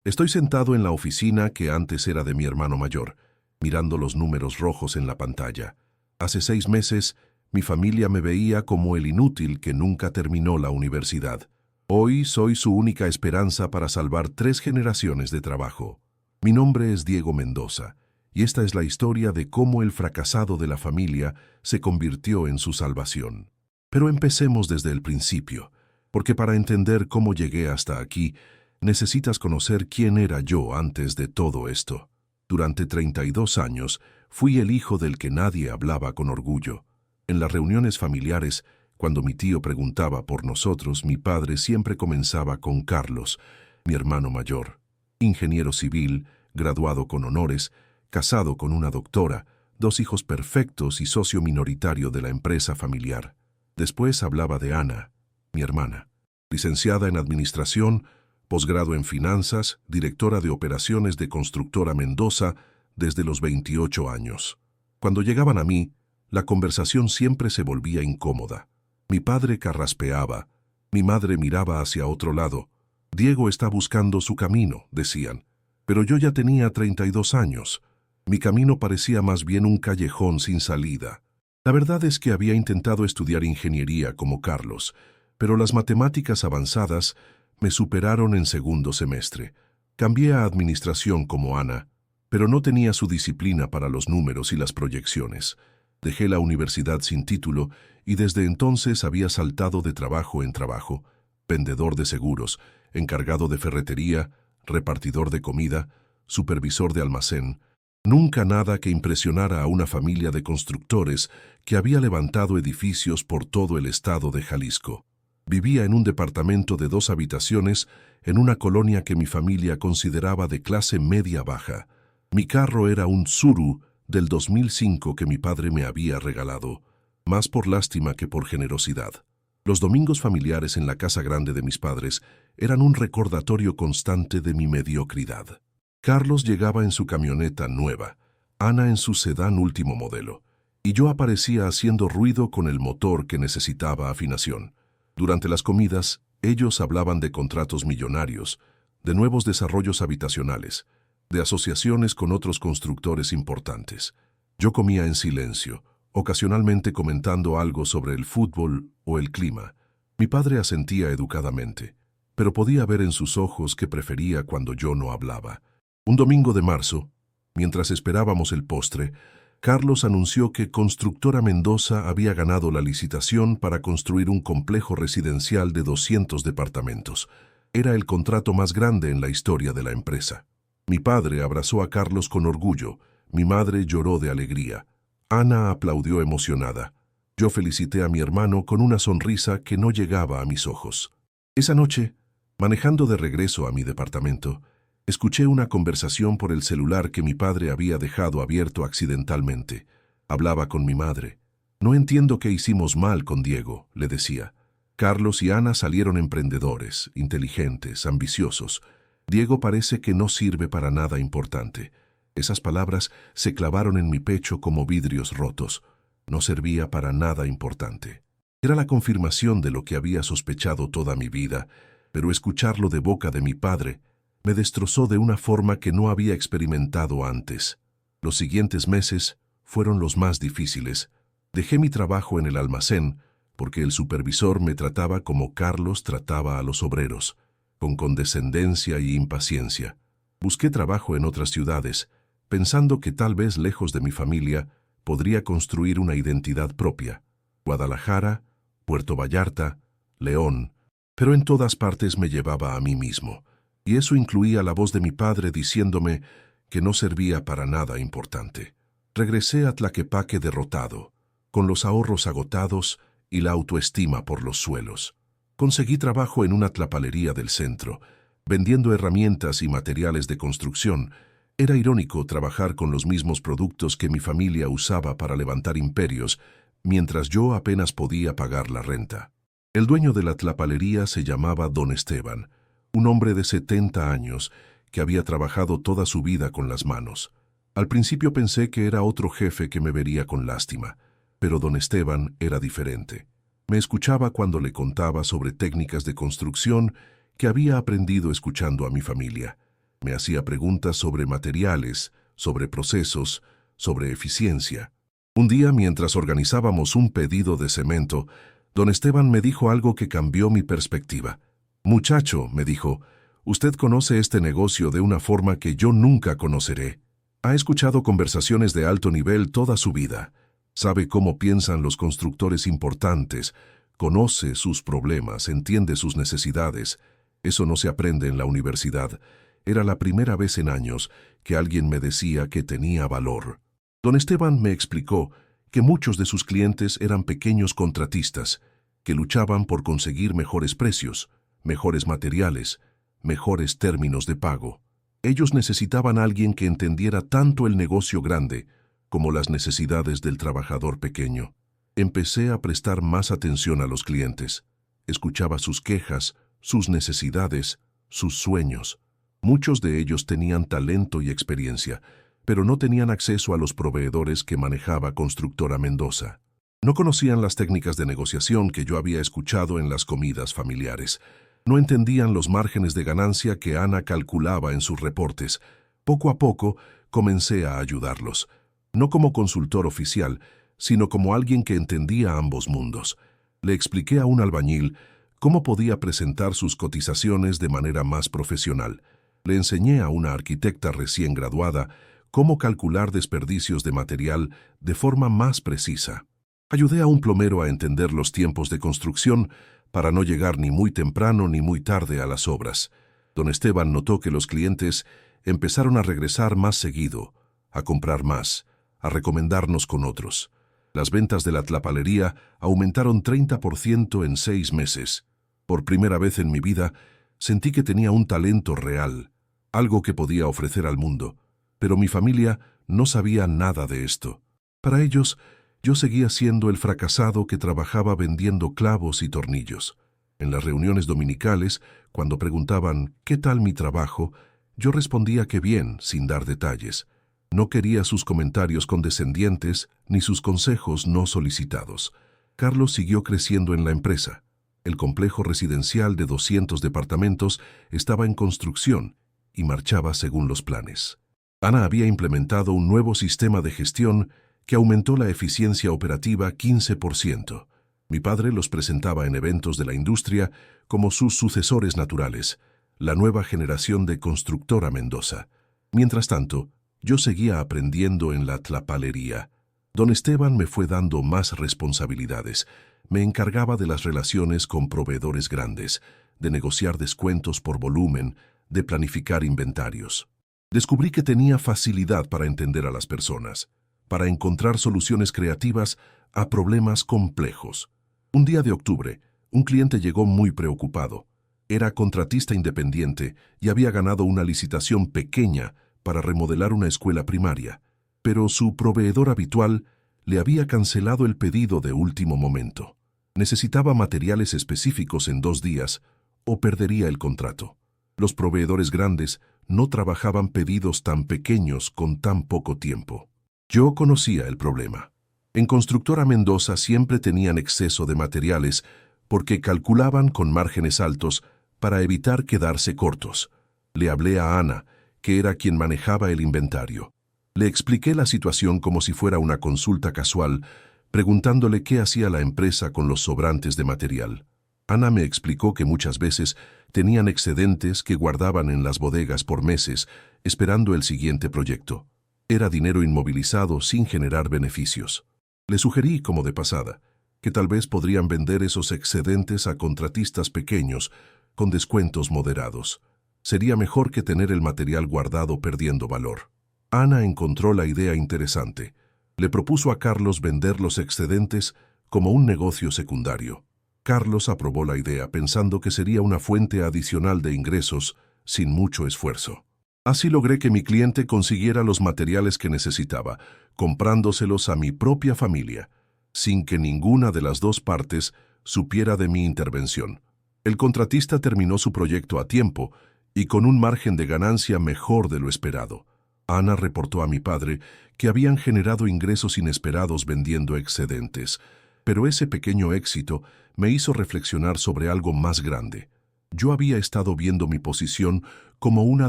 Estoy sentado en la oficina que antes era de mi hermano mayor, mirando los números rojos en la pantalla. Hace 6 meses, mi familia me veía como el inútil que nunca terminó la universidad. Hoy soy su única esperanza para salvar 3 generaciones de trabajo. Mi nombre es Diego Mendoza, y esta es la historia de cómo el fracasado de la familia se convirtió en su salvación. Pero empecemos desde el principio, porque para entender cómo llegué hasta aquí, necesitas conocer quién era yo antes de todo esto. Durante 32 años, fui el hijo del que nadie hablaba con orgullo. En las reuniones familiares, cuando mi tío preguntaba por nosotros, mi padre siempre comenzaba con Carlos, mi hermano mayor. Ingeniero civil, graduado con honores, casado con una doctora, 2 hijos perfectos y socio minoritario de la empresa familiar. Después hablaba de Ana, mi hermana, licenciada en administración, posgrado en finanzas, directora de operaciones de Constructora Mendoza desde los 28 años. Cuando llegaban a mí, la conversación siempre se volvía incómoda. Mi padre carraspeaba, mi madre miraba hacia otro lado. Diego está buscando su camino, decían. Pero yo ya tenía 32 años. Mi camino parecía más bien un callejón sin salida. La verdad es que había intentado estudiar ingeniería como Carlos, pero las matemáticas avanzadas me superaron en segundo semestre. Cambié a administración como Ana, pero no tenía su disciplina para los números y las proyecciones. Dejé la universidad sin título y desde entonces había saltado de trabajo en trabajo: vendedor de seguros, encargado de ferretería, repartidor de comida, supervisor de almacén. Nunca nada que impresionara a una familia de constructores que había levantado edificios por todo el estado de Jalisco. Vivía en un departamento de 2 habitaciones en una colonia que mi familia consideraba de clase media-baja. Mi carro era un Tsuru del 2005 que mi padre me había regalado, más por lástima que por generosidad. Los domingos familiares en la casa grande de mis padres eran un recordatorio constante de mi mediocridad. Carlos llegaba en su camioneta nueva, Ana en su sedán último modelo, y yo aparecía haciendo ruido con el motor que necesitaba afinación. Durante las comidas, ellos hablaban de contratos millonarios, de nuevos desarrollos habitacionales, de asociaciones con otros constructores importantes. Yo comía en silencio, ocasionalmente comentando algo sobre el fútbol o el clima. Mi padre asentía educadamente, pero podía ver en sus ojos que prefería cuando yo no hablaba. Un domingo de marzo, mientras esperábamos el postre, Carlos anunció que Constructora Mendoza había ganado la licitación para construir un complejo residencial de 200 departamentos. Era el contrato más grande en la historia de la empresa. Mi padre abrazó a Carlos con orgullo, mi madre lloró de alegría. Ana aplaudió emocionada. Yo felicité a mi hermano con una sonrisa que no llegaba a mis ojos. Esa noche, manejando de regreso a mi departamento, escuché una conversación por el celular que mi padre había dejado abierto accidentalmente. Hablaba con mi madre. No entiendo qué hicimos mal con Diego, le decía. Carlos y Ana salieron emprendedores, inteligentes, ambiciosos. Diego parece que no sirve para nada importante. Esas palabras se clavaron en mi pecho como vidrios rotos. No servía para nada importante. Era la confirmación de lo que había sospechado toda mi vida, pero escucharlo de boca de mi padre me destrozó de una forma que no había experimentado antes. Los siguientes meses fueron los más difíciles. Dejé mi trabajo en el almacén porque el supervisor me trataba como Carlos trataba a los obreros, con condescendencia y impaciencia. Busqué trabajo en otras ciudades, pensando que tal vez lejos de mi familia podría construir una identidad propia. Guadalajara, Puerto Vallarta, León, pero en todas partes me llevaba a mí mismo. Y eso incluía la voz de mi padre diciéndome que no servía para nada importante. Regresé a Tlaquepaque derrotado, con los ahorros agotados y la autoestima por los suelos. Conseguí trabajo en una tlapalería del centro, vendiendo herramientas y materiales de construcción. Era irónico trabajar con los mismos productos que mi familia usaba para levantar imperios, mientras yo apenas podía pagar la renta. El dueño de la tlapalería se llamaba Don Esteban, un hombre de 70 años que había trabajado toda su vida con las manos. Al principio pensé que era otro jefe que me vería con lástima, pero don Esteban era diferente. Me escuchaba cuando le contaba sobre técnicas de construcción que había aprendido escuchando a mi familia. Me hacía preguntas sobre materiales, sobre procesos, sobre eficiencia. Un día, mientras organizábamos un pedido de cemento, don Esteban me dijo algo que cambió mi perspectiva. «Muchacho», me dijo, «usted conoce este negocio de una forma que yo nunca conoceré. Ha escuchado conversaciones de alto nivel toda su vida. Sabe cómo piensan los constructores importantes, conoce sus problemas, entiende sus necesidades. Eso no se aprende en la universidad. Era la primera vez en años que alguien me decía que tenía valor». Don Esteban me explicó que muchos de sus clientes eran pequeños contratistas, que luchaban por conseguir mejores precios, mejores materiales, mejores términos de pago. Ellos necesitaban a alguien que entendiera tanto el negocio grande como las necesidades del trabajador pequeño. Empecé a prestar más atención a los clientes. Escuchaba sus quejas, sus necesidades, sus sueños. Muchos de ellos tenían talento y experiencia, pero no tenían acceso a los proveedores que manejaba Constructora Mendoza. No conocían las técnicas de negociación que yo había escuchado en las comidas familiares. No entendían los márgenes de ganancia que Ana calculaba en sus reportes. Poco a poco comencé a ayudarlos, no como consultor oficial, sino como alguien que entendía ambos mundos. Le expliqué a un albañil cómo podía presentar sus cotizaciones de manera más profesional. Le enseñé a una arquitecta recién graduada cómo calcular desperdicios de material de forma más precisa. Ayudé a un plomero a entender los tiempos de construcción para no llegar ni muy temprano ni muy tarde a las obras. Don Esteban notó que los clientes empezaron a regresar más seguido, a comprar más, a recomendarnos con otros. Las ventas de la tlapalería aumentaron 30% en 6 meses. Por primera vez en mi vida, sentí que tenía un talento real, algo que podía ofrecer al mundo. Pero mi familia no sabía nada de esto. Para ellos, yo seguía siendo el fracasado que trabajaba vendiendo clavos y tornillos. En las reuniones dominicales, cuando preguntaban «¿Qué tal mi trabajo?», yo respondía que bien, sin dar detalles. No quería sus comentarios condescendientes ni sus consejos no solicitados. Carlos siguió creciendo en la empresa. El complejo residencial de 200 departamentos estaba en construcción y marchaba según los planes. Ana había implementado un nuevo sistema de gestión que aumentó la eficiencia operativa 15%. Mi padre los presentaba en eventos de la industria como sus sucesores naturales, la nueva generación de Constructora Mendoza. Mientras tanto, yo seguía aprendiendo en la tlapalería. Don Esteban me fue dando más responsabilidades. Me encargaba de las relaciones con proveedores grandes, de negociar descuentos por volumen, de planificar inventarios. Descubrí que tenía facilidad para entender a las personas, para encontrar soluciones creativas a problemas complejos. Un día de octubre, un cliente llegó muy preocupado. Era contratista independiente y había ganado una licitación pequeña para remodelar una escuela primaria, pero su proveedor habitual le había cancelado el pedido de último momento. Necesitaba materiales específicos en 2 días o perdería el contrato. Los proveedores grandes no trabajaban pedidos tan pequeños con tan poco tiempo. Yo conocía el problema. En Constructora Mendoza siempre tenían exceso de materiales porque calculaban con márgenes altos para evitar quedarse cortos. Le hablé a Ana, que era quien manejaba el inventario. Le expliqué la situación como si fuera una consulta casual, preguntándole qué hacía la empresa con los sobrantes de material. Ana me explicó que muchas veces tenían excedentes que guardaban en las bodegas por meses, esperando el siguiente proyecto. Era dinero inmovilizado sin generar beneficios. Le sugerí, como de pasada, que tal vez podrían vender esos excedentes a contratistas pequeños con descuentos moderados. Sería mejor que tener el material guardado perdiendo valor. Ana encontró la idea interesante. Le propuso a Carlos vender los excedentes como un negocio secundario. Carlos aprobó la idea pensando que sería una fuente adicional de ingresos sin mucho esfuerzo. Así logré que mi cliente consiguiera los materiales que necesitaba, comprándoselos a mi propia familia, sin que ninguna de las dos partes supiera de mi intervención. El contratista terminó su proyecto a tiempo y con un margen de ganancia mejor de lo esperado. Ana reportó a mi padre que habían generado ingresos inesperados vendiendo excedentes, pero ese pequeño éxito me hizo reflexionar sobre algo más grande. Yo había estado viendo mi posición como una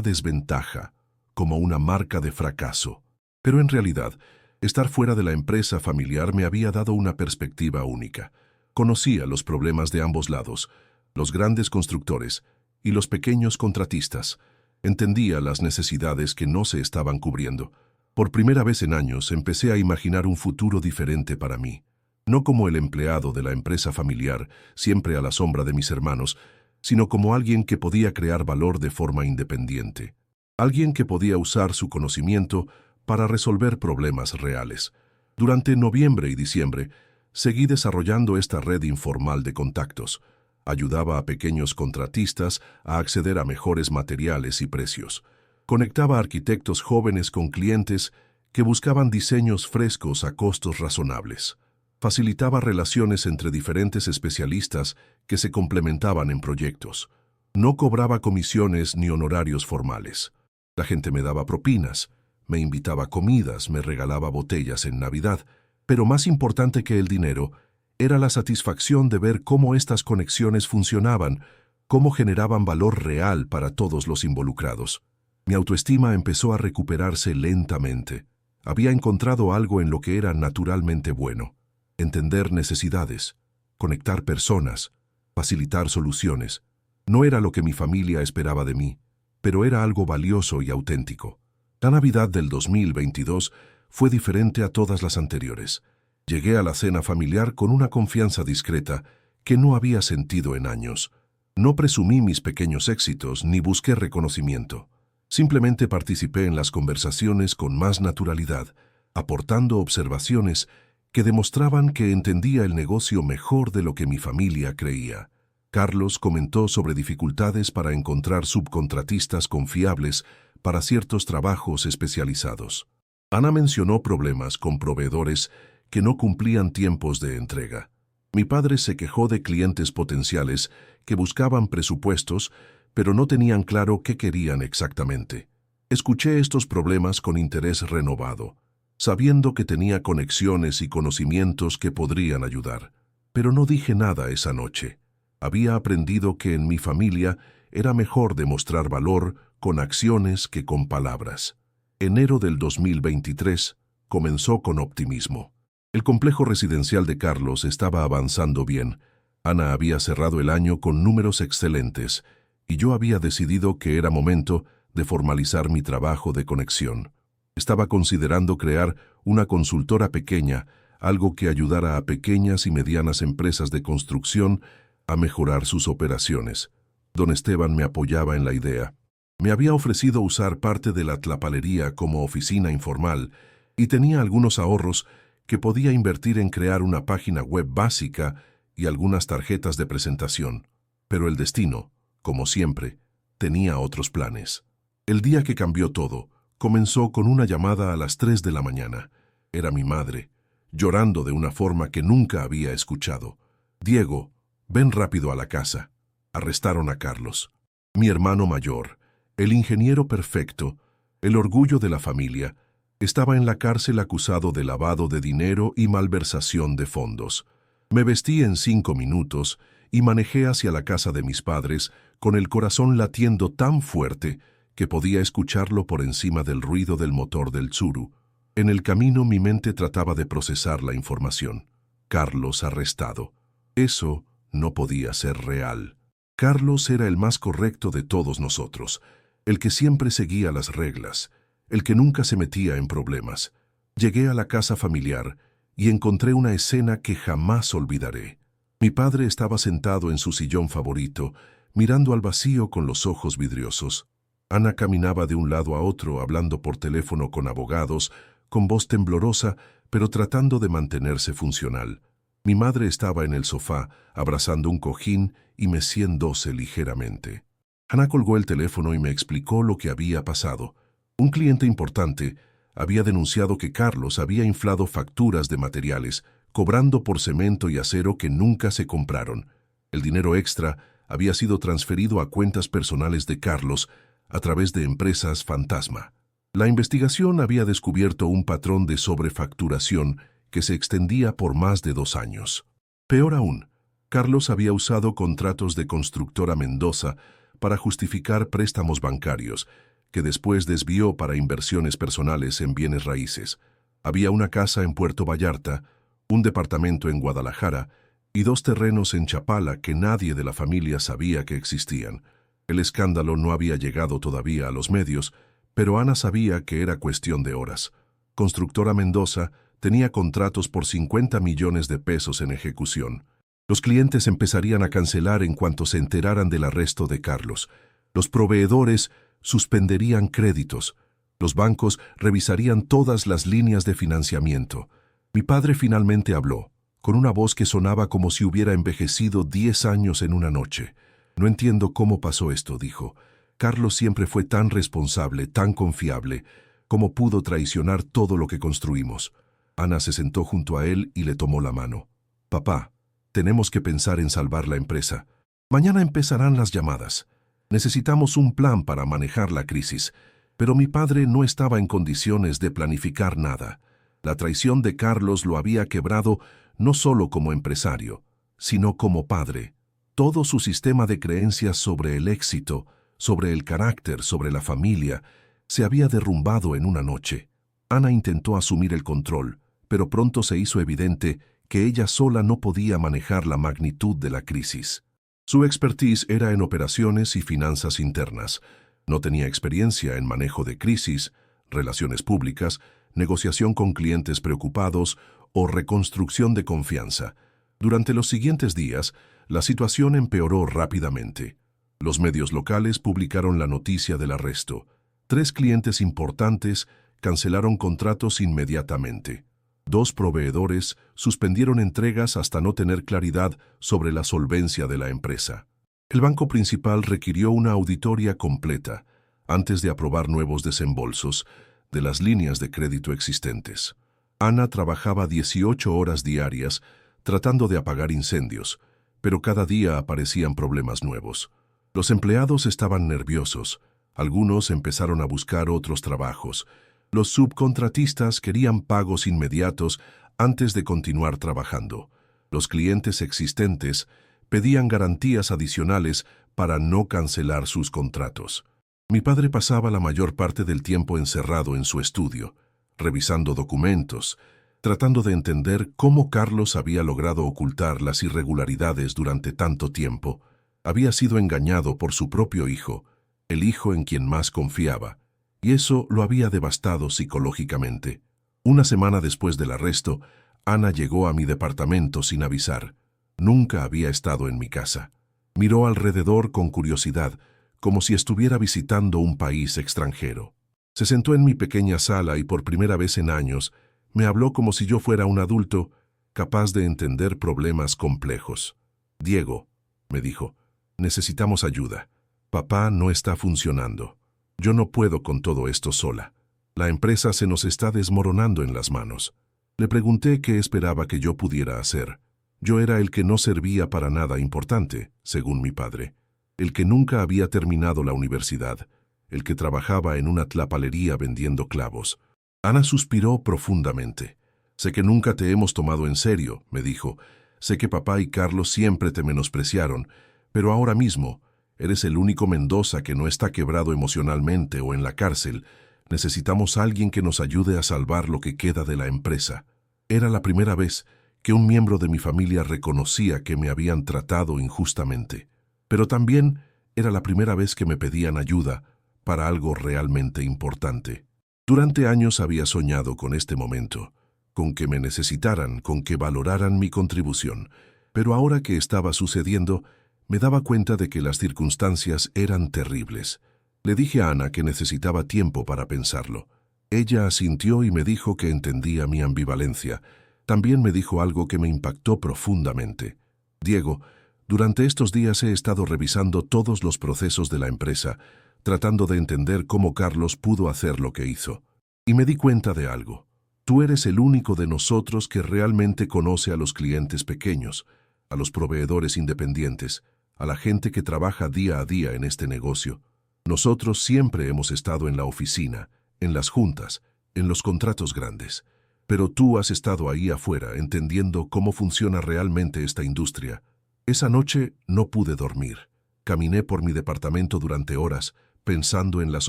desventaja, como una marca de fracaso. Pero en realidad, estar fuera de la empresa familiar me había dado una perspectiva única. Conocía los problemas de ambos lados, los grandes constructores y los pequeños contratistas. Entendía las necesidades que no se estaban cubriendo. Por primera vez en años empecé a imaginar un futuro diferente para mí. No como el empleado de la empresa familiar, siempre a la sombra de mis hermanos, sino como alguien que podía crear valor de forma independiente. Alguien que podía usar su conocimiento para resolver problemas reales. Durante noviembre y diciembre, seguí desarrollando esta red informal de contactos. Ayudaba a pequeños contratistas a acceder a mejores materiales y precios. Conectaba a arquitectos jóvenes con clientes que buscaban diseños frescos a costos razonables. Facilitaba relaciones entre diferentes especialistas que se complementaban en proyectos. No cobraba comisiones ni honorarios formales. La gente me daba propinas, me invitaba a comidas, me regalaba botellas en Navidad, pero más importante que el dinero era la satisfacción de ver cómo estas conexiones funcionaban, cómo generaban valor real para todos los involucrados. Mi autoestima empezó a recuperarse lentamente. Había encontrado algo en lo que era naturalmente bueno: entender necesidades, conectar personas, facilitar soluciones. No era lo que mi familia esperaba de mí, pero era algo valioso y auténtico. La Navidad del 2022 fue diferente a todas las anteriores. Llegué a la cena familiar con una confianza discreta que no había sentido en años. No presumí mis pequeños éxitos ni busqué reconocimiento. Simplemente participé en las conversaciones con más naturalidad, aportando observaciones que demostraban que entendía el negocio mejor de lo que mi familia creía. Carlos comentó sobre dificultades para encontrar subcontratistas confiables para ciertos trabajos especializados. Ana mencionó problemas con proveedores que no cumplían tiempos de entrega. Mi padre se quejó de clientes potenciales que buscaban presupuestos, pero no tenían claro qué querían exactamente. Escuché estos problemas con interés renovado, sabiendo que tenía conexiones y conocimientos que podrían ayudar. Pero no dije nada esa noche. Había aprendido que en mi familia era mejor demostrar valor con acciones que con palabras. Enero del 2023 comenzó con optimismo. El complejo residencial de Carlos estaba avanzando bien. Ana había cerrado el año con números excelentes y yo había decidido que era momento de formalizar mi trabajo de conexión. Estaba considerando crear una consultora pequeña, algo que ayudara a pequeñas y medianas empresas de construcción a mejorar sus operaciones. Don Esteban me apoyaba en la idea. Me había ofrecido usar parte de la tlapalería como oficina informal y tenía algunos ahorros que podía invertir en crear una página web básica y algunas tarjetas de presentación. Pero el destino, como siempre, tenía otros planes. El día que cambió todo, comenzó con una llamada a las 3 de la mañana. Era mi madre, llorando de una forma que nunca había escuchado. «Diego, ven rápido a la casa». Arrestaron a Carlos, mi hermano mayor, el ingeniero perfecto, el orgullo de la familia. Estaba en la cárcel acusado de lavado de dinero y malversación de fondos. Me vestí en 5 minutos y manejé hacia la casa de mis padres con el corazón latiendo tan fuerte que podía escucharlo por encima del ruido del motor del Tsuru. En el camino mi mente trataba de procesar la información. Carlos arrestado. Eso no podía ser real. Carlos era el más correcto de todos nosotros, el que siempre seguía las reglas, el que nunca se metía en problemas. Llegué a la casa familiar y encontré una escena que jamás olvidaré. Mi padre estaba sentado en su sillón favorito, mirando al vacío con los ojos vidriosos. Ana caminaba de un lado a otro, hablando por teléfono con abogados, con voz temblorosa, pero tratando de mantenerse funcional. Mi madre estaba en el sofá, abrazando un cojín y meciéndose ligeramente. Ana colgó el teléfono y me explicó lo que había pasado. Un cliente importante había denunciado que Carlos había inflado facturas de materiales, cobrando por cemento y acero que nunca se compraron. El dinero extra había sido transferido a cuentas personales de Carlos a través de empresas fantasma. La investigación había descubierto un patrón de sobrefacturación que se extendía por más de 2 años. Peor aún, Carlos había usado contratos de Constructora Mendoza para justificar préstamos bancarios, que después desvió para inversiones personales en bienes raíces. Había una casa en Puerto Vallarta, un departamento en Guadalajara y 2 terrenos en Chapala que nadie de la familia sabía que existían. El escándalo no había llegado todavía a los medios, pero Ana sabía que era cuestión de horas. Constructora Mendoza tenía contratos por 50 millones de pesos en ejecución. Los clientes empezarían a cancelar en cuanto se enteraran del arresto de Carlos. Los proveedores suspenderían créditos. Los bancos revisarían todas las líneas de financiamiento. Mi padre finalmente habló, con una voz que sonaba como si hubiera envejecido 10 años en una noche. «No entiendo cómo pasó esto», dijo. «Carlos siempre fue tan responsable, tan confiable. ¿Cómo pudo traicionar todo lo que construimos?» Ana se sentó junto a él y le tomó la mano. «Papá, tenemos que pensar en salvar la empresa. Mañana empezarán las llamadas. Necesitamos un plan para manejar la crisis». Pero mi padre no estaba en condiciones de planificar nada. La traición de Carlos lo había quebrado no solo como empresario, sino como padre. Todo su sistema de creencias sobre el éxito, sobre el carácter, sobre la familia, se había derrumbado en una noche. Ana intentó asumir el control, pero pronto se hizo evidente que ella sola no podía manejar la magnitud de la crisis. Su expertise era en operaciones y finanzas internas. No tenía experiencia en manejo de crisis, relaciones públicas, negociación con clientes preocupados o reconstrucción de confianza. Durante los siguientes días, la situación empeoró rápidamente. Los medios locales publicaron la noticia del arresto. 3 clientes importantes cancelaron contratos inmediatamente. 2 proveedores suspendieron entregas hasta no tener claridad sobre la solvencia de la empresa. El banco principal requirió una auditoría completa antes de aprobar nuevos desembolsos de las líneas de crédito existentes. Ana trabajaba 18 horas diarias tratando de apagar incendios, pero cada día aparecían problemas nuevos. Los empleados estaban nerviosos, algunos empezaron a buscar otros trabajos. Los subcontratistas querían pagos inmediatos antes de continuar trabajando. Los clientes existentes pedían garantías adicionales para no cancelar sus contratos. Mi padre pasaba la mayor parte del tiempo encerrado en su estudio, revisando documentos, tratando de entender cómo Carlos había logrado ocultar las irregularidades durante tanto tiempo. Había sido engañado por su propio hijo, el hijo en quien más confiaba, y eso lo había devastado psicológicamente. Una semana después del arresto, Ana llegó a mi departamento sin avisar. Nunca había estado en mi casa. Miró alrededor con curiosidad, como si estuviera visitando un país extranjero. Se sentó en mi pequeña sala y por primera vez en años me habló como si yo fuera un adulto, capaz de entender problemas complejos. «Diego», me dijo, «necesitamos ayuda. Papá no está funcionando. Yo no puedo con todo esto sola. La empresa se nos está desmoronando en las manos». Le pregunté qué esperaba que yo pudiera hacer. Yo era el que no servía para nada importante, según mi padre, el que nunca había terminado la universidad, el que trabajaba en una tlapalería vendiendo clavos. Ana suspiró profundamente. «Sé que nunca te hemos tomado en serio», me dijo. «Sé que papá y Carlos siempre te menospreciaron, pero ahora mismo eres el único Mendoza que no está quebrado emocionalmente o en la cárcel. Necesitamos a alguien que nos ayude a salvar lo que queda de la empresa». Era la primera vez que un miembro de mi familia reconocía que me habían tratado injustamente, pero también era la primera vez que me pedían ayuda para algo realmente importante. Durante años había soñado con este momento, con que me necesitaran, con que valoraran mi contribución, pero ahora que estaba sucediendo, me daba cuenta de que las circunstancias eran terribles. Le dije a Ana que necesitaba tiempo para pensarlo. Ella asintió y me dijo que entendía mi ambivalencia. También me dijo algo que me impactó profundamente. «Diego, durante estos días he estado revisando todos los procesos de la empresa, tratando de entender cómo Carlos pudo hacer lo que hizo. Y me di cuenta de algo. Tú eres el único de nosotros que realmente conoce a los clientes pequeños, a los proveedores independientes, a la gente que trabaja día a día en este negocio. Nosotros siempre hemos estado en la oficina, en las juntas, en los contratos grandes. Pero tú has estado ahí afuera entendiendo cómo funciona realmente esta industria. Esa noche no pude dormir. Caminé por mi departamento durante horas, pensando en las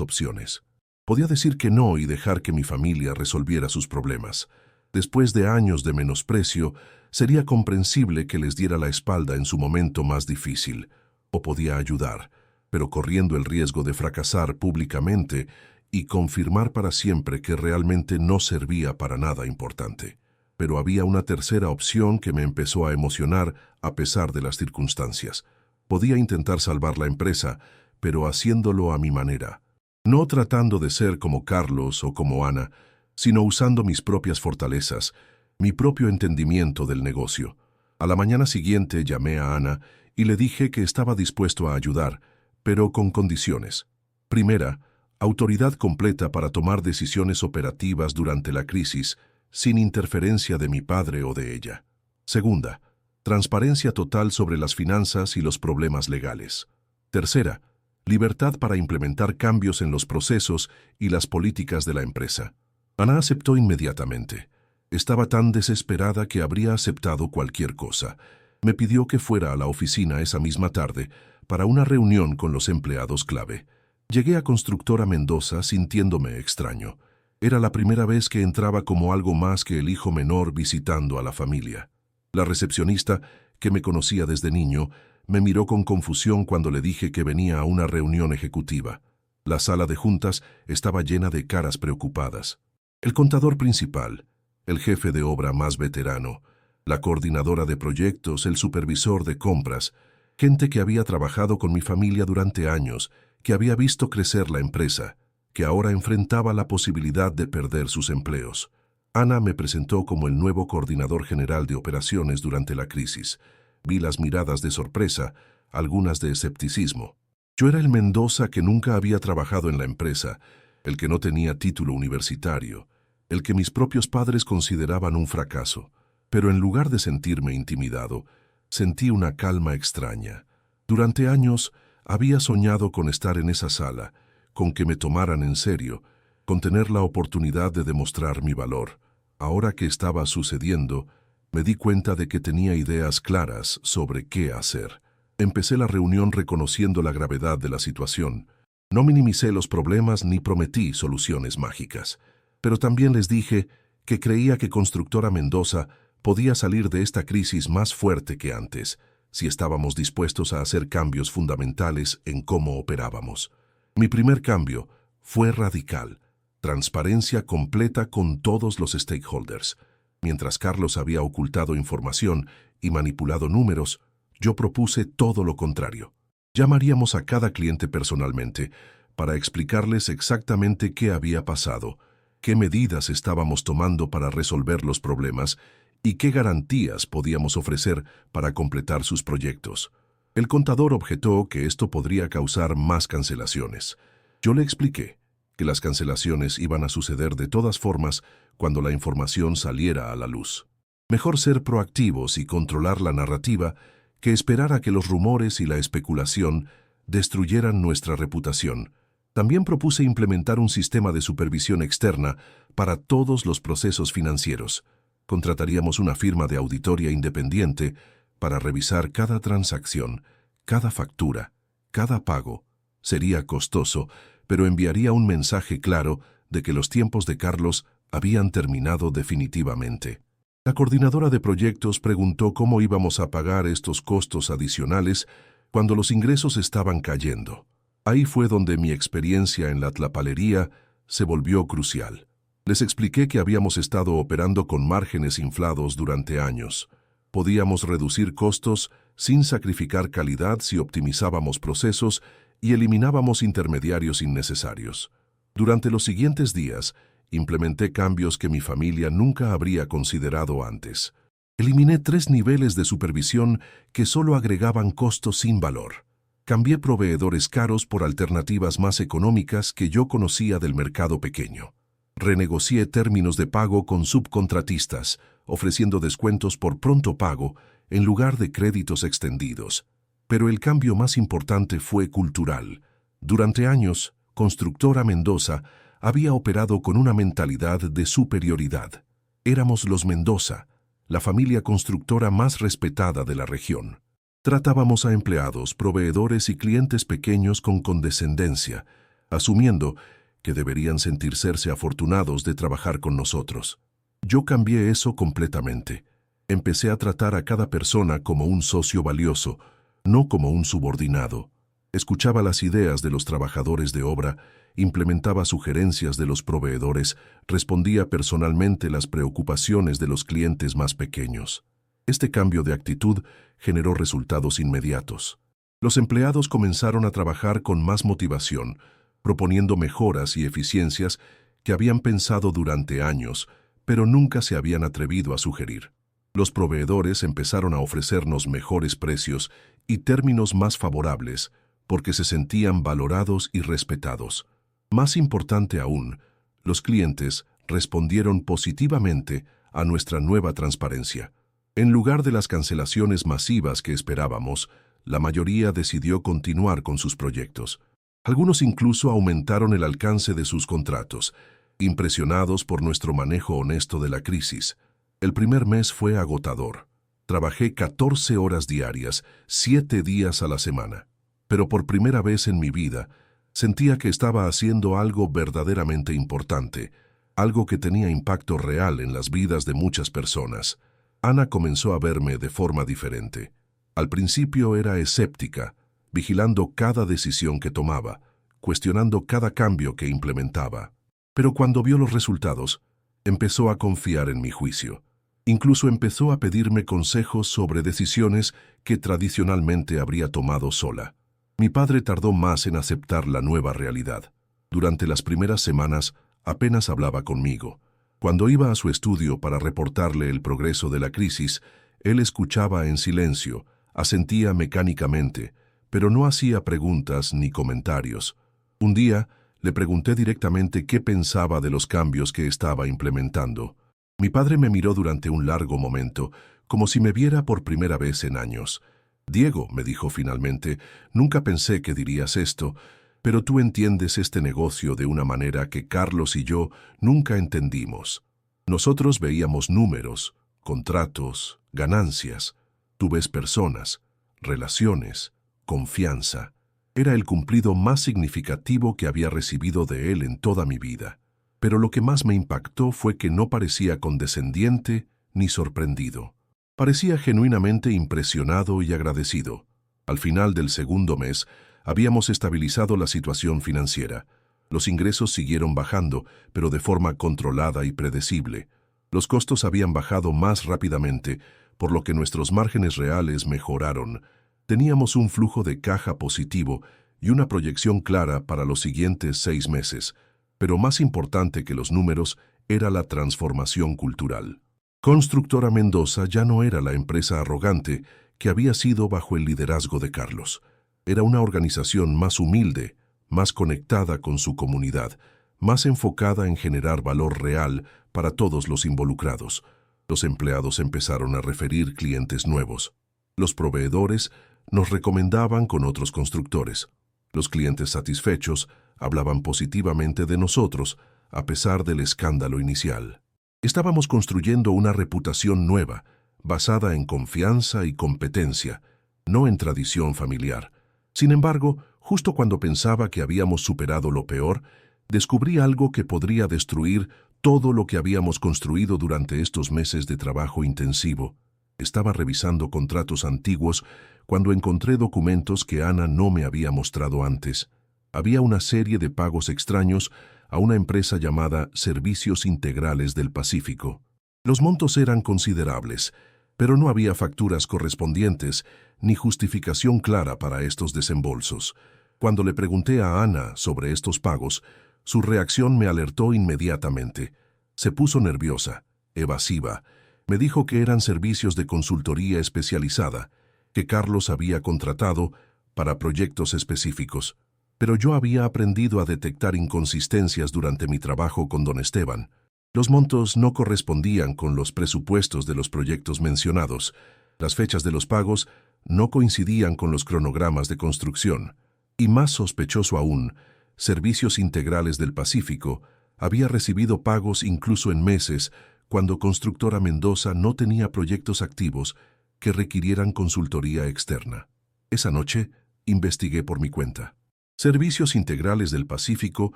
opciones. Podía decir que no y dejar que mi familia resolviera sus problemas. Después de años de menosprecio, sería comprensible que les diera la espalda en su momento más difícil. O podía ayudar, pero corriendo el riesgo de fracasar públicamente y confirmar para siempre que realmente no servía para nada importante. Pero había una tercera opción que me empezó a emocionar a pesar de las circunstancias. Podía intentar salvar la empresa, pero haciéndolo a mi manera. No tratando de ser como Carlos o como Ana, sino usando mis propias fortalezas, mi propio entendimiento del negocio. A la mañana siguiente llamé a Ana y le dije que estaba dispuesto a ayudar, pero con condiciones. Primera, autoridad completa para tomar decisiones operativas durante la crisis, sin interferencia de mi padre o de ella. Segunda, transparencia total sobre las finanzas y los problemas legales. Tercera, libertad para implementar cambios en los procesos y las políticas de la empresa. Ana aceptó inmediatamente. Estaba tan desesperada que habría aceptado cualquier cosa. Me pidió que fuera a la oficina esa misma tarde para una reunión con los empleados clave. Llegué a Constructora Mendoza sintiéndome extraño. Era la primera vez que entraba como algo más que el hijo menor visitando a la familia. La recepcionista, que me conocía desde niño, me miró con confusión cuando le dije que venía a una reunión ejecutiva. La sala de juntas estaba llena de caras preocupadas. El contador principal, el jefe de obra más veterano, la coordinadora de proyectos, el supervisor de compras, gente que había trabajado con mi familia durante años, que había visto crecer la empresa, que ahora enfrentaba la posibilidad de perder sus empleos. Ana me presentó como el nuevo coordinador general de operaciones durante la crisis. Vi las miradas de sorpresa, algunas de escepticismo. Yo era el Mendoza que nunca había trabajado en la empresa, el que no tenía título universitario, el que mis propios padres consideraban un fracaso. Pero en lugar de sentirme intimidado, sentí una calma extraña. Durante años había soñado con estar en esa sala, con que me tomaran en serio, con tener la oportunidad de demostrar mi valor. Ahora que estaba sucediendo, me di cuenta de que tenía ideas claras sobre qué hacer. Empecé la reunión reconociendo la gravedad de la situación. No minimicé los problemas ni prometí soluciones mágicas. Pero también les dije que creía que Constructora Mendoza podía salir de esta crisis más fuerte que antes, si estábamos dispuestos a hacer cambios fundamentales en cómo operábamos. Mi primer cambio fue radical. Transparencia completa con todos los stakeholders. Mientras Carlos había ocultado información y manipulado números, yo propuse todo lo contrario. Llamaríamos a cada cliente personalmente para explicarles exactamente qué había pasado, qué medidas estábamos tomando para resolver los problemas y qué garantías podíamos ofrecer para completar sus proyectos. El contador objetó que esto podría causar más cancelaciones. Yo le expliqué que las cancelaciones iban a suceder de todas formas cuando la información saliera a la luz. Mejor ser proactivos y controlar la narrativa que esperar a que los rumores y la especulación destruyeran nuestra reputación. También propuse implementar un sistema de supervisión externa para todos los procesos financieros. Contrataríamos una firma de auditoría independiente para revisar cada transacción, cada factura, cada pago. Sería costoso, pero enviaría un mensaje claro de que los tiempos de Carlos habían terminado definitivamente. La coordinadora de proyectos preguntó cómo íbamos a pagar estos costos adicionales cuando los ingresos estaban cayendo. Ahí fue donde mi experiencia en la tlapalería se volvió crucial. Les expliqué que habíamos estado operando con márgenes inflados durante años. Podíamos reducir costos sin sacrificar calidad si optimizábamos procesos y eliminábamos intermediarios innecesarios. Durante los siguientes días, implementé cambios que mi familia nunca habría considerado antes. Eliminé 3 niveles de supervisión que solo agregaban costos sin valor. Cambié proveedores caros por alternativas más económicas que yo conocía del mercado pequeño. Renegocié términos de pago con subcontratistas, ofreciendo descuentos por pronto pago en lugar de créditos extendidos. Pero el cambio más importante fue cultural. Durante años, Constructora Mendoza había operado con una mentalidad de superioridad. Éramos los Mendoza, la familia constructora más respetada de la región. Tratábamos a empleados, proveedores y clientes pequeños con condescendencia, asumiendo que deberían sentirse afortunados de trabajar con nosotros. Yo cambié eso completamente. Empecé a tratar a cada persona como un socio valioso, no como un subordinado. Escuchaba las ideas de los trabajadores de obra, implementaba sugerencias de los proveedores, respondía personalmente las preocupaciones de los clientes más pequeños. Este cambio de actitud generó resultados inmediatos. Los empleados comenzaron a trabajar con más motivación, proponiendo mejoras y eficiencias que habían pensado durante años, pero nunca se habían atrevido a sugerir. Los proveedores empezaron a ofrecernos mejores precios y términos más favorables, porque se sentían valorados y respetados. Más importante aún, los clientes respondieron positivamente a nuestra nueva transparencia. En lugar de las cancelaciones masivas que esperábamos, la mayoría decidió continuar con sus proyectos. Algunos incluso aumentaron el alcance de sus contratos, impresionados por nuestro manejo honesto de la crisis. El primer mes fue agotador. Trabajé 14 horas diarias, 7 días a la semana. Pero por primera vez en mi vida, sentía que estaba haciendo algo verdaderamente importante, algo que tenía impacto real en las vidas de muchas personas. Ana comenzó a verme de forma diferente. Al principio era escéptica, vigilando cada decisión que tomaba, cuestionando cada cambio que implementaba. Pero cuando vio los resultados, empezó a confiar en mi juicio. Incluso empezó a pedirme consejos sobre decisiones que tradicionalmente habría tomado sola. Mi padre tardó más en aceptar la nueva realidad. Durante las primeras semanas apenas hablaba conmigo. Cuando iba a su estudio para reportarle el progreso de la crisis, él escuchaba en silencio, asentía mecánicamente, pero no hacía preguntas ni comentarios. Un día, le pregunté directamente qué pensaba de los cambios que estaba implementando. Mi padre me miró durante un largo momento, como si me viera por primera vez en años. «Diego», me dijo finalmente, «nunca pensé que dirías esto, pero tú entiendes este negocio de una manera que Carlos y yo nunca entendimos. Nosotros veíamos números, contratos, ganancias. Tú ves personas, relaciones, confianza». Era el cumplido más significativo que había recibido de él en toda mi vida. Pero lo que más me impactó fue que no parecía condescendiente ni sorprendido. Parecía genuinamente impresionado y agradecido. Al final del segundo mes, habíamos estabilizado la situación financiera. Los ingresos siguieron bajando, pero de forma controlada y predecible. Los costos habían bajado más rápidamente, por lo que nuestros márgenes reales mejoraron. Teníamos un flujo de caja positivo y una proyección clara para los siguientes 6 meses. Pero más importante que los números era la transformación cultural. Constructora Mendoza ya no era la empresa arrogante que había sido bajo el liderazgo de Carlos. Era una organización más humilde, más conectada con su comunidad, más enfocada en generar valor real para todos los involucrados. Los empleados empezaron a referir clientes nuevos. Los proveedores nos recomendaban con otros constructores. Los clientes satisfechos hablaban positivamente de nosotros, a pesar del escándalo inicial. Estábamos construyendo una reputación nueva, basada en confianza y competencia, no en tradición familiar. Sin embargo, justo cuando pensaba que habíamos superado lo peor, descubrí algo que podría destruir todo lo que habíamos construido durante estos meses de trabajo intensivo. Estaba revisando contratos antiguos cuando encontré documentos que Ana no me había mostrado antes. Había una serie de pagos extraños a una empresa llamada Servicios Integrales del Pacífico. Los montos eran considerables, pero no había facturas correspondientes ni justificación clara para estos desembolsos. Cuando le pregunté a Ana sobre estos pagos, su reacción me alertó inmediatamente. Se puso nerviosa, evasiva. Me dijo que eran servicios de consultoría especializada, que Carlos había contratado para proyectos específicos. Pero yo había aprendido a detectar inconsistencias durante mi trabajo con don Esteban. Los montos no correspondían con los presupuestos de los proyectos mencionados. Las fechas de los pagos no coincidían con los cronogramas de construcción. Y más sospechoso aún, Servicios Integrales del Pacífico había recibido pagos incluso en meses cuando Constructora Mendoza no tenía proyectos activos que requirieran consultoría externa. Esa noche, investigué por mi cuenta. Servicios Integrales del Pacífico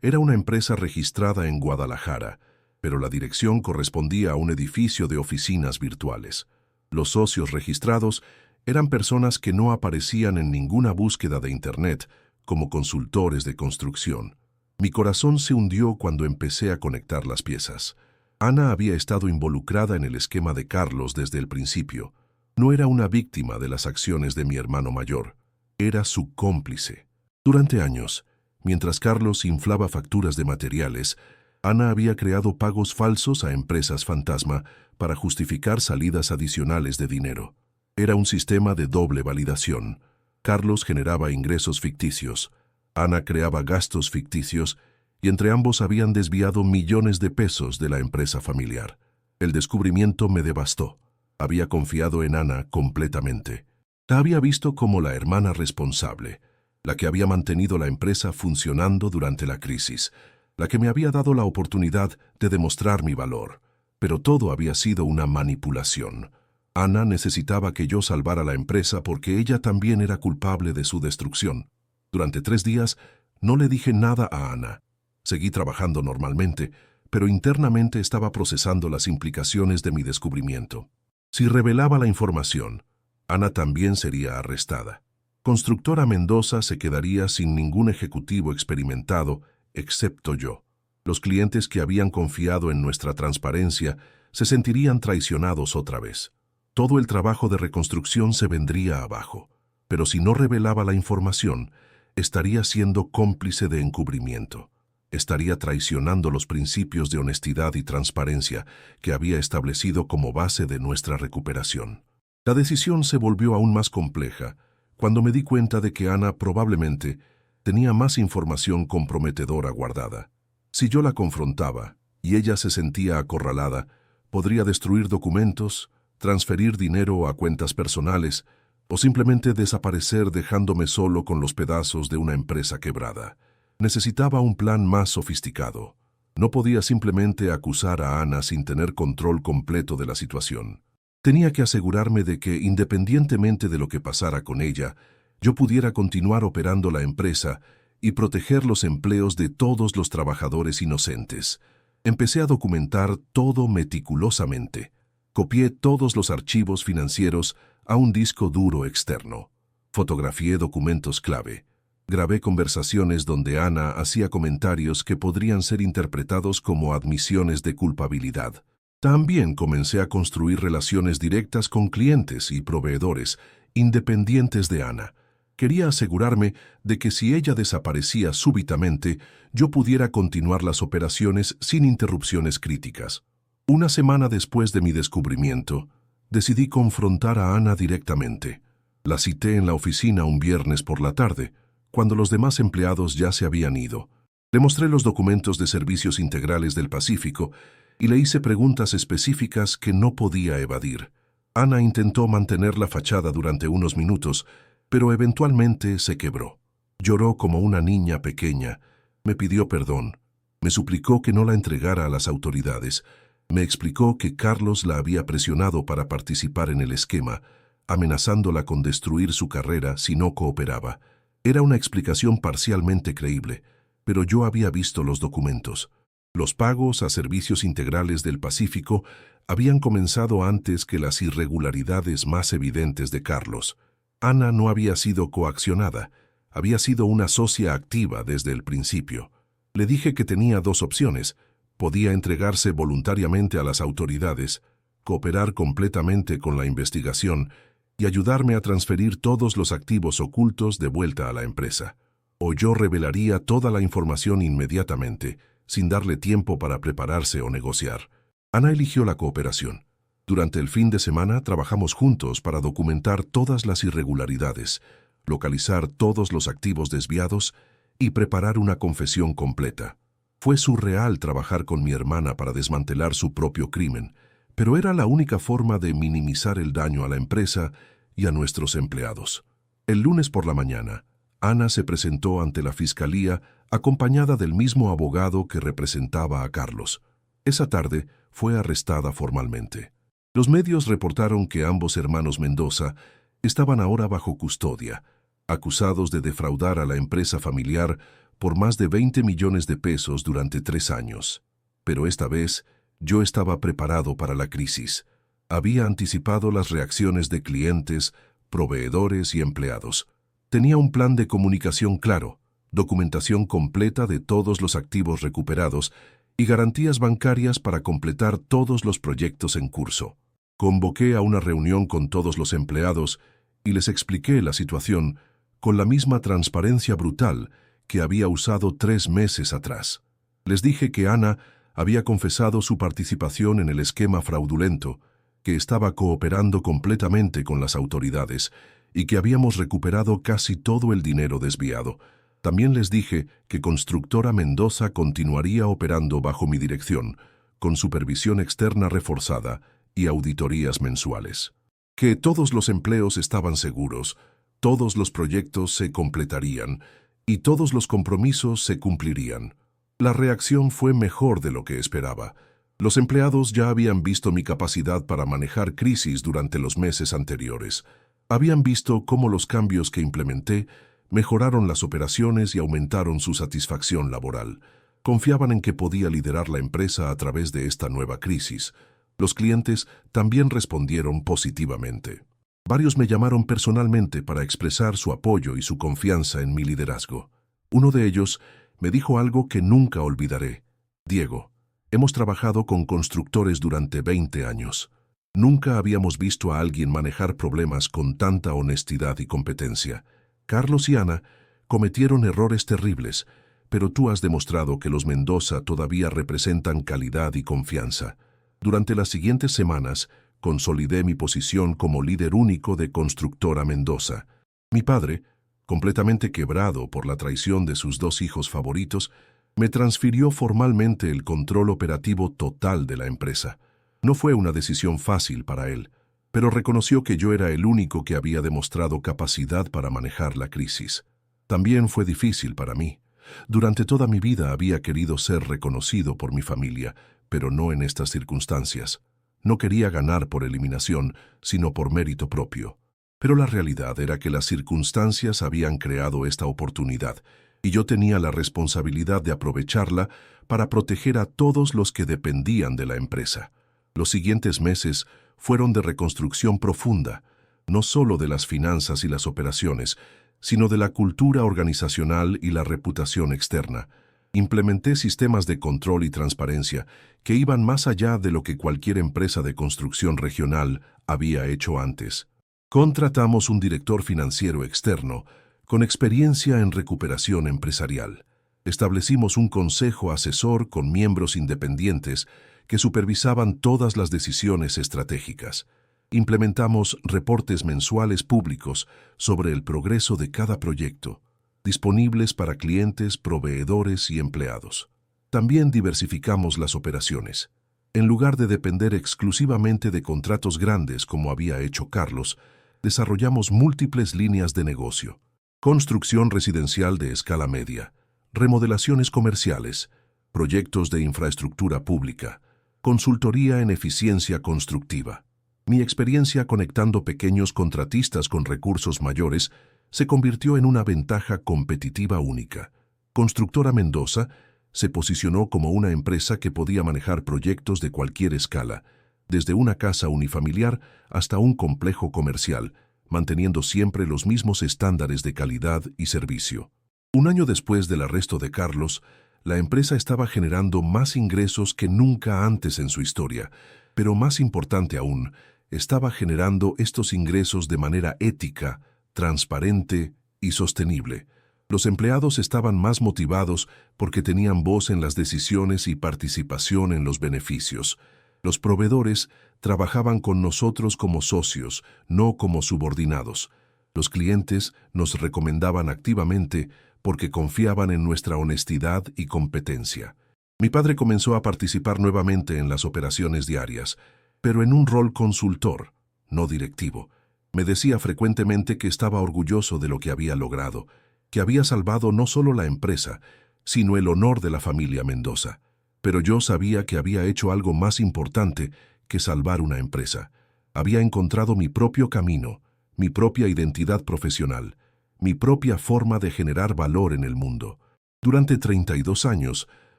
era una empresa registrada en Guadalajara, pero la dirección correspondía a un edificio de oficinas virtuales. Los socios registrados eran personas que no aparecían en ninguna búsqueda de Internet como consultores de construcción. Mi corazón se hundió cuando empecé a conectar las piezas. Ana había estado involucrada en el esquema de Carlos desde el principio. No era una víctima de las acciones de mi hermano mayor, era su cómplice. Durante años, mientras Carlos inflaba facturas de materiales, Ana había creado pagos falsos a empresas fantasma para justificar salidas adicionales de dinero. Era un sistema de doble validación. Carlos generaba ingresos ficticios, Ana creaba gastos ficticios y entre ambos habían desviado millones de pesos de la empresa familiar. El descubrimiento me devastó. Había confiado en Ana completamente. La había visto como la hermana responsable, la que había mantenido la empresa funcionando durante la crisis, la que me había dado la oportunidad de demostrar mi valor. Pero todo había sido una manipulación. Ana necesitaba que yo salvara la empresa porque ella también era culpable de su destrucción. Durante 3 días no le dije nada a Ana. Seguí trabajando normalmente, pero internamente estaba procesando las implicaciones de mi descubrimiento. Si revelaba la información, Ana también sería arrestada. Constructora Mendoza se quedaría sin ningún ejecutivo experimentado, excepto yo. Los clientes que habían confiado en nuestra transparencia se sentirían traicionados otra vez. Todo el trabajo de reconstrucción se vendría abajo. Pero si no revelaba la información, estaría siendo cómplice de encubrimiento. Estaría traicionando los principios de honestidad y transparencia que había establecido como base de nuestra recuperación. La decisión se volvió aún más compleja cuando me di cuenta de que Ana probablemente tenía más información comprometedora guardada. Si yo la confrontaba y ella se sentía acorralada, podría destruir documentos, transferir dinero a cuentas personales o simplemente desaparecer dejándome solo con los pedazos de una empresa quebrada. Necesitaba un plan más sofisticado. No podía simplemente acusar a Ana sin tener control completo de la situación. Tenía que asegurarme de que, independientemente de lo que pasara con ella, yo pudiera continuar operando la empresa y proteger los empleos de todos los trabajadores inocentes. Empecé a documentar todo meticulosamente. Copié todos los archivos financieros a un disco duro externo. Fotografié documentos clave. Grabé conversaciones donde Ana hacía comentarios que podrían ser interpretados como admisiones de culpabilidad. También comencé a construir relaciones directas con clientes y proveedores, independientes de Ana. Quería asegurarme de que si ella desaparecía súbitamente, yo pudiera continuar las operaciones sin interrupciones críticas. Una semana después de mi descubrimiento, decidí confrontar a Ana directamente. La cité en la oficina un viernes por la tarde, cuando los demás empleados ya se habían ido. Le mostré los documentos de Servicios Integrales del Pacífico y le hice preguntas específicas que no podía evadir. Ana intentó mantener la fachada durante unos minutos, pero eventualmente se quebró. Lloró como una niña pequeña, me pidió perdón, me suplicó que no la entregara a las autoridades, me explicó que Carlos la había presionado para participar en el esquema, amenazándola con destruir su carrera si no cooperaba. Era una explicación parcialmente creíble, pero yo había visto los documentos. Los pagos a Servicios Integrales del Pacífico habían comenzado antes que las irregularidades más evidentes de Carlos. Ana no había sido coaccionada, había sido una socia activa desde el principio. Le dije que tenía 2 opciones. Podía entregarse voluntariamente a las autoridades, cooperar completamente con la investigación y ayudarme a transferir todos los activos ocultos de vuelta a la empresa. O yo revelaría toda la información inmediatamente, sin darle tiempo para prepararse o negociar. Ana eligió la cooperación. Durante el fin de semana trabajamos juntos para documentar todas las irregularidades, localizar todos los activos desviados y preparar una confesión completa. Fue surreal trabajar con mi hermana para desmantelar su propio crimen, pero era la única forma de minimizar el daño a la empresa y a nuestros empleados. El lunes por la mañana, Ana se presentó ante la fiscalía acompañada del mismo abogado que representaba a Carlos. Esa tarde fue arrestada formalmente. Los medios reportaron que ambos hermanos Mendoza estaban ahora bajo custodia, acusados de defraudar a la empresa familiar por más de 20 millones de pesos durante 3 años. Pero esta vez yo estaba preparado para la crisis. Había anticipado las reacciones de clientes, proveedores y empleados. Tenía un plan de comunicación claro, documentación completa de todos los activos recuperados y garantías bancarias para completar todos los proyectos en curso. Convoqué a una reunión con todos los empleados y les expliqué la situación con la misma transparencia brutal que había usado 3 meses atrás. Les dije que Ana había confesado su participación en el esquema fraudulento, que estaba cooperando completamente con las autoridades y que habíamos recuperado casi todo el dinero desviado. También les dije que Constructora Mendoza continuaría operando bajo mi dirección, con supervisión externa reforzada y auditorías mensuales. Que todos los empleos estaban seguros, todos los proyectos se completarían y todos los compromisos se cumplirían. La reacción fue mejor de lo que esperaba. Los empleados ya habían visto mi capacidad para manejar crisis durante los meses anteriores. Habían visto cómo los cambios que implementé mejoraron las operaciones y aumentaron su satisfacción laboral. Confiaban en que podía liderar la empresa a través de esta nueva crisis. Los clientes también respondieron positivamente. Varios me llamaron personalmente para expresar su apoyo y su confianza en mi liderazgo. Uno de ellos me dijo algo que nunca olvidaré. Diego, hemos trabajado con constructores durante 20 años. Nunca habíamos visto a alguien manejar problemas con tanta honestidad y competencia. Carlos y Ana cometieron errores terribles, pero tú has demostrado que los Mendoza todavía representan calidad y confianza. Durante las siguientes semanas, consolidé mi posición como líder único de Constructora Mendoza. Mi padre, completamente quebrado por la traición de sus 2 hijos favoritos, me transfirió formalmente el control operativo total de la empresa. No fue una decisión fácil para él, pero reconoció que yo era el único que había demostrado capacidad para manejar la crisis. También fue difícil para mí. Durante toda mi vida había querido ser reconocido por mi familia, pero no en estas circunstancias. No quería ganar por eliminación, sino por mérito propio. Pero la realidad era que las circunstancias habían creado esta oportunidad, y yo tenía la responsabilidad de aprovecharla para proteger a todos los que dependían de la empresa. Los siguientes meses fueron de reconstrucción profunda, no solo de las finanzas y las operaciones, sino de la cultura organizacional y la reputación externa. Implementé sistemas de control y transparencia que iban más allá de lo que cualquier empresa de construcción regional había hecho antes. Contratamos un director financiero externo con experiencia en recuperación empresarial. Establecimos un consejo asesor con miembros independientes que supervisaban todas las decisiones estratégicas. Implementamos reportes mensuales públicos sobre el progreso de cada proyecto, disponibles para clientes, proveedores y empleados. También diversificamos las operaciones. En lugar de depender exclusivamente de contratos grandes como había hecho Carlos, desarrollamos múltiples líneas de negocio. Construcción residencial de escala media, remodelaciones comerciales, proyectos de infraestructura pública, consultoría en eficiencia constructiva. Mi experiencia conectando pequeños contratistas con recursos mayores se convirtió en una ventaja competitiva única. Constructora Mendoza se posicionó como una empresa que podía manejar proyectos de cualquier escala, desde una casa unifamiliar hasta un complejo comercial, manteniendo siempre los mismos estándares de calidad y servicio. Un año después del arresto de Carlos, la empresa estaba generando más ingresos que nunca antes en su historia, pero más importante aún, estaba generando estos ingresos de manera ética, transparente y sostenible. Los empleados estaban más motivados porque tenían voz en las decisiones y participación en los beneficios. Los proveedores trabajaban con nosotros como socios, no como subordinados. Los clientes nos recomendaban activamente porque confiaban en nuestra honestidad y competencia. Mi padre comenzó a participar nuevamente en las operaciones diarias, pero en un rol consultor, no directivo. Me decía frecuentemente que estaba orgulloso de lo que había logrado, que había salvado no solo la empresa, sino el honor de la familia Mendoza. Pero yo sabía que había hecho algo más importante que salvar una empresa. Había encontrado mi propio camino, mi propia identidad profesional, mi propia forma de generar valor en el mundo. Durante 32 años,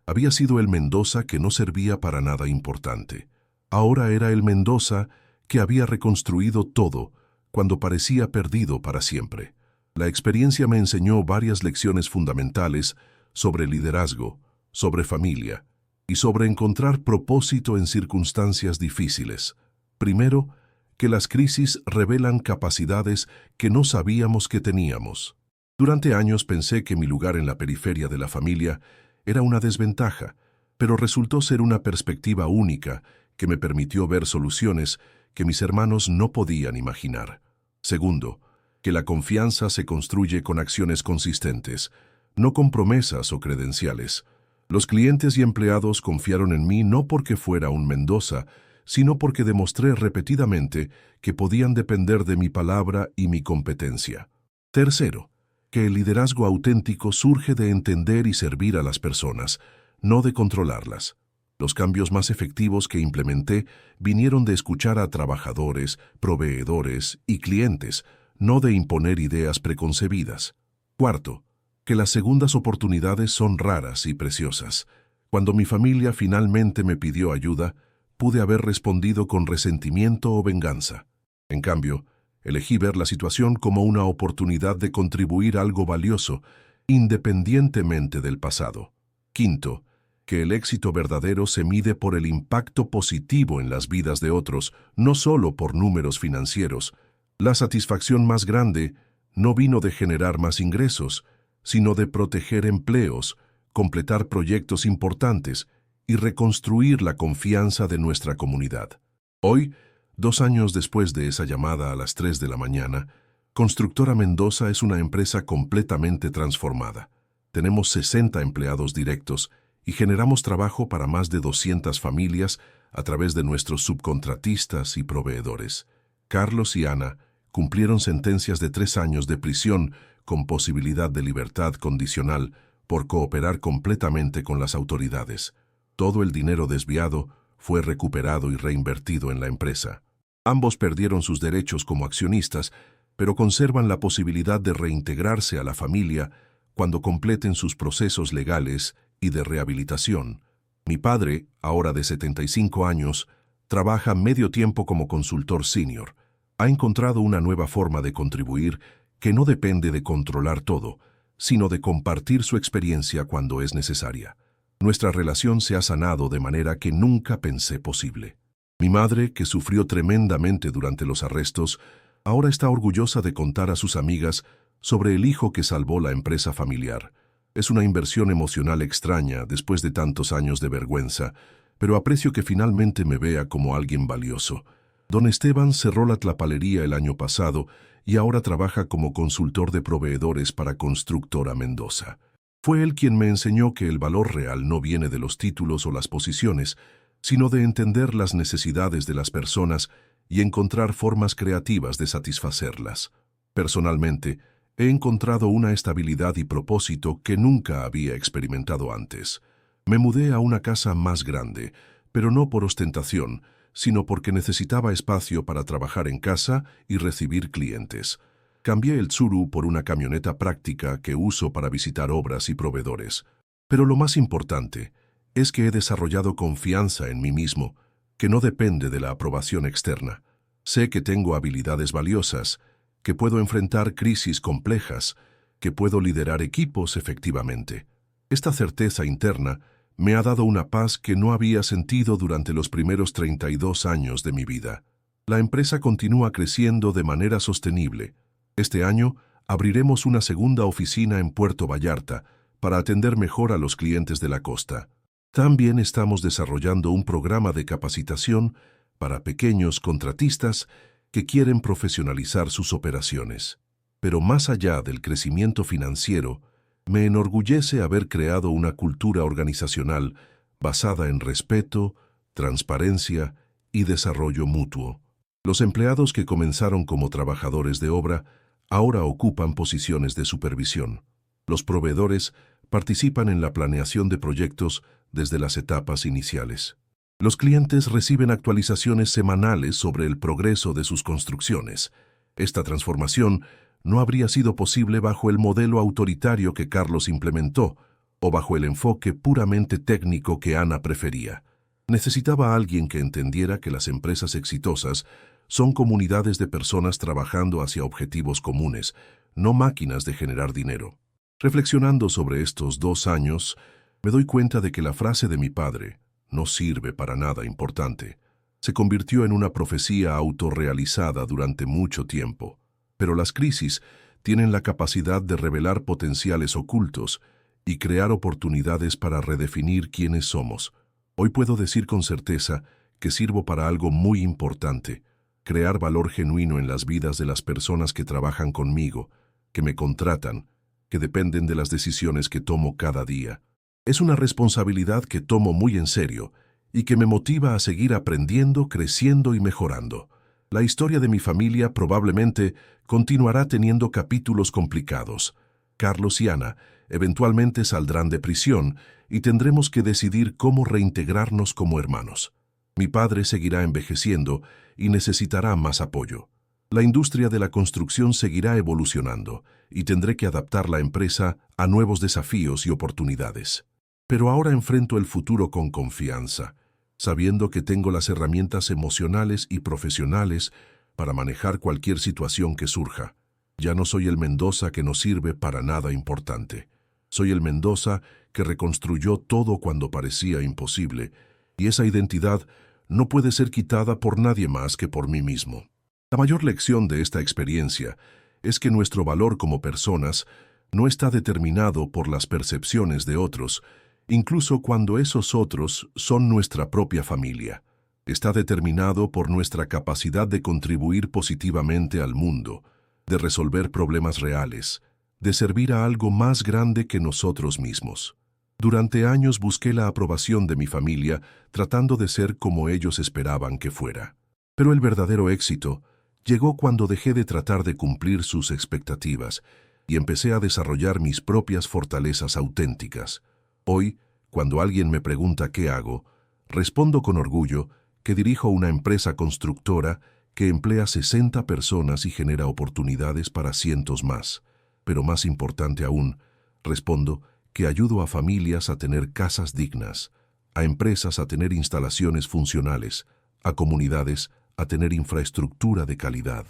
había sido el Mendoza que no servía para nada importante. Ahora era el Mendoza que había reconstruido todo cuando parecía perdido para siempre. La experiencia me enseñó varias lecciones fundamentales sobre liderazgo, sobre familia y sobre encontrar propósito en circunstancias difíciles. Primero, que las crisis revelan capacidades que no sabíamos que teníamos. Durante años pensé que mi lugar en la periferia de la familia era una desventaja, pero resultó ser una perspectiva única que me permitió ver soluciones que mis hermanos no podían imaginar. Segundo, que la confianza se construye con acciones consistentes, no con promesas o credenciales. Los clientes y empleados confiaron en mí no porque fuera un Mendoza, sino porque demostré repetidamente que podían depender de mi palabra y mi competencia. Tercero, que el liderazgo auténtico surge de entender y servir a las personas, no de controlarlas. Los cambios más efectivos que implementé vinieron de escuchar a trabajadores, proveedores y clientes, no de imponer ideas preconcebidas. Cuarto, que las segundas oportunidades son raras y preciosas. Cuando mi familia finalmente me pidió ayuda, pude haber respondido con resentimiento o venganza. En cambio, elegí ver la situación como una oportunidad de contribuir a algo valioso, independientemente del pasado. Quinto, que el éxito verdadero se mide por el impacto positivo en las vidas de otros, no solo por números financieros. La satisfacción más grande no vino de generar más ingresos, sino de proteger empleos, completar proyectos importantes y reconstruir la confianza de nuestra comunidad. Hoy, 2 años después de esa llamada a las 3 de la mañana, Constructora Mendoza es una empresa completamente transformada. Tenemos 60 empleados directos y generamos trabajo para más de 200 familias a través de nuestros subcontratistas y proveedores. Carlos y Ana cumplieron sentencias de 3 años de prisión con posibilidad de libertad condicional por cooperar completamente con las autoridades. Todo el dinero desviado fue recuperado y reinvertido en la empresa. Ambos perdieron sus derechos como accionistas, pero conservan la posibilidad de reintegrarse a la familia cuando completen sus procesos legales y de rehabilitación. Mi padre, ahora de 75 años, trabaja medio tiempo como consultor senior. Ha encontrado una nueva forma de contribuir que no depende de controlar todo, sino de compartir su experiencia cuando es necesaria. Nuestra relación se ha sanado de manera que nunca pensé posible. Mi madre, que sufrió tremendamente durante los arrestos, ahora está orgullosa de contar a sus amigas sobre el hijo que salvó la empresa familiar. Es una inversión emocional extraña después de tantos años de vergüenza, pero aprecio que finalmente me vea como alguien valioso. Don Esteban cerró la tlapalería el año pasado y ahora trabaja como consultor de proveedores para Constructora Mendoza. Fue él quien me enseñó que el valor real no viene de los títulos o las posiciones, sino de entender las necesidades de las personas y encontrar formas creativas de satisfacerlas. Personalmente, he encontrado una estabilidad y propósito que nunca había experimentado antes. Me mudé a una casa más grande, pero no por ostentación, sino porque necesitaba espacio para trabajar en casa y recibir clientes. Cambié el Tsuru por una camioneta práctica que uso para visitar obras y proveedores. Pero lo más importante es que he desarrollado confianza en mí mismo, que no depende de la aprobación externa. Sé que tengo habilidades valiosas, que puedo enfrentar crisis complejas, que puedo liderar equipos efectivamente. Esta certeza interna me ha dado una paz que no había sentido durante los primeros 32 años de mi vida. La empresa continúa creciendo de manera sostenible. Este año abriremos una segunda oficina en Puerto Vallarta para atender mejor a los clientes de la costa. También estamos desarrollando un programa de capacitación para pequeños contratistas que quieren profesionalizar sus operaciones. Pero más allá del crecimiento financiero, me enorgullece haber creado una cultura organizacional basada en respeto, transparencia y desarrollo mutuo. Los empleados que comenzaron como trabajadores de obra ahora ocupan posiciones de supervisión. Los proveedores participan en la planeación de proyectos desde las etapas iniciales. Los clientes reciben actualizaciones semanales sobre el progreso de sus construcciones. Esta transformación no habría sido posible bajo el modelo autoritario que Carlos implementó o bajo el enfoque puramente técnico que Ana prefería. Necesitaba a alguien que entendiera que las empresas exitosas son comunidades de personas trabajando hacia objetivos comunes, no máquinas de generar dinero. Reflexionando sobre estos 2 años, me doy cuenta de que la frase de mi padre, "no sirve para nada importante", se convirtió en una profecía autorrealizada durante mucho tiempo. Pero las crisis tienen la capacidad de revelar potenciales ocultos y crear oportunidades para redefinir quiénes somos. Hoy puedo decir con certeza que sirvo para algo muy importante: crear valor genuino en las vidas de las personas que trabajan conmigo, que me contratan, que dependen de las decisiones que tomo cada día. Es una responsabilidad que tomo muy en serio y que me motiva a seguir aprendiendo, creciendo y mejorando. La historia de mi familia probablemente continuará teniendo capítulos complicados. Carlos y Ana eventualmente saldrán de prisión y tendremos que decidir cómo reintegrarnos como hermanos. Mi padre seguirá envejeciendo y necesitará más apoyo. La industria de la construcción seguirá evolucionando y tendré que adaptar la empresa a nuevos desafíos y oportunidades. Pero ahora enfrento el futuro con confianza, sabiendo que tengo las herramientas emocionales y profesionales para manejar cualquier situación que surja. Ya no soy el Mendoza que no sirve para nada importante. Soy el Mendoza que reconstruyó todo cuando parecía imposible, y esa identidad no puede ser quitada por nadie más que por mí mismo. La mayor lección de esta experiencia es que nuestro valor como personas no está determinado por las percepciones de otros, incluso cuando esos otros son nuestra propia familia. Está determinado por nuestra capacidad de contribuir positivamente al mundo, de resolver problemas reales, de servir a algo más grande que nosotros mismos. Durante años busqué la aprobación de mi familia tratando de ser como ellos esperaban que fuera. Pero el verdadero éxito llegó cuando dejé de tratar de cumplir sus expectativas y empecé a desarrollar mis propias fortalezas auténticas. Hoy, cuando alguien me pregunta qué hago, respondo con orgullo que dirijo una empresa constructora que emplea 60 personas y genera oportunidades para cientos más. Pero más importante aún, respondo que ayudo a familias a tener casas dignas, a empresas a tener instalaciones funcionales, a comunidades a tener infraestructura de calidad.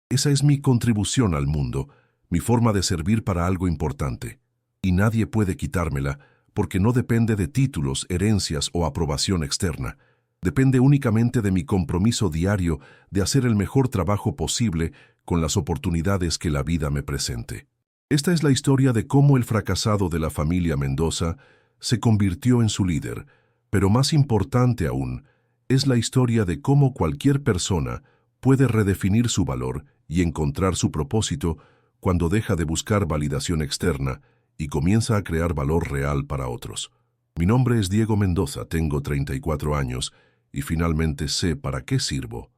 Esa es mi contribución al mundo, mi forma de servir para algo importante. Y nadie puede quitármela porque no depende de títulos, herencias o aprobación externa. Depende únicamente de mi compromiso diario de hacer el mejor trabajo posible con las oportunidades que la vida me presente. Esta es la historia de cómo el fracasado de la familia Mendoza se convirtió en su líder, pero más importante aún, es la historia de cómo cualquier persona puede redefinir su valor y encontrar su propósito cuando deja de buscar validación externa y comienza a crear valor real para otros. Mi nombre es Diego Mendoza, tengo 34 años y finalmente sé para qué sirvo.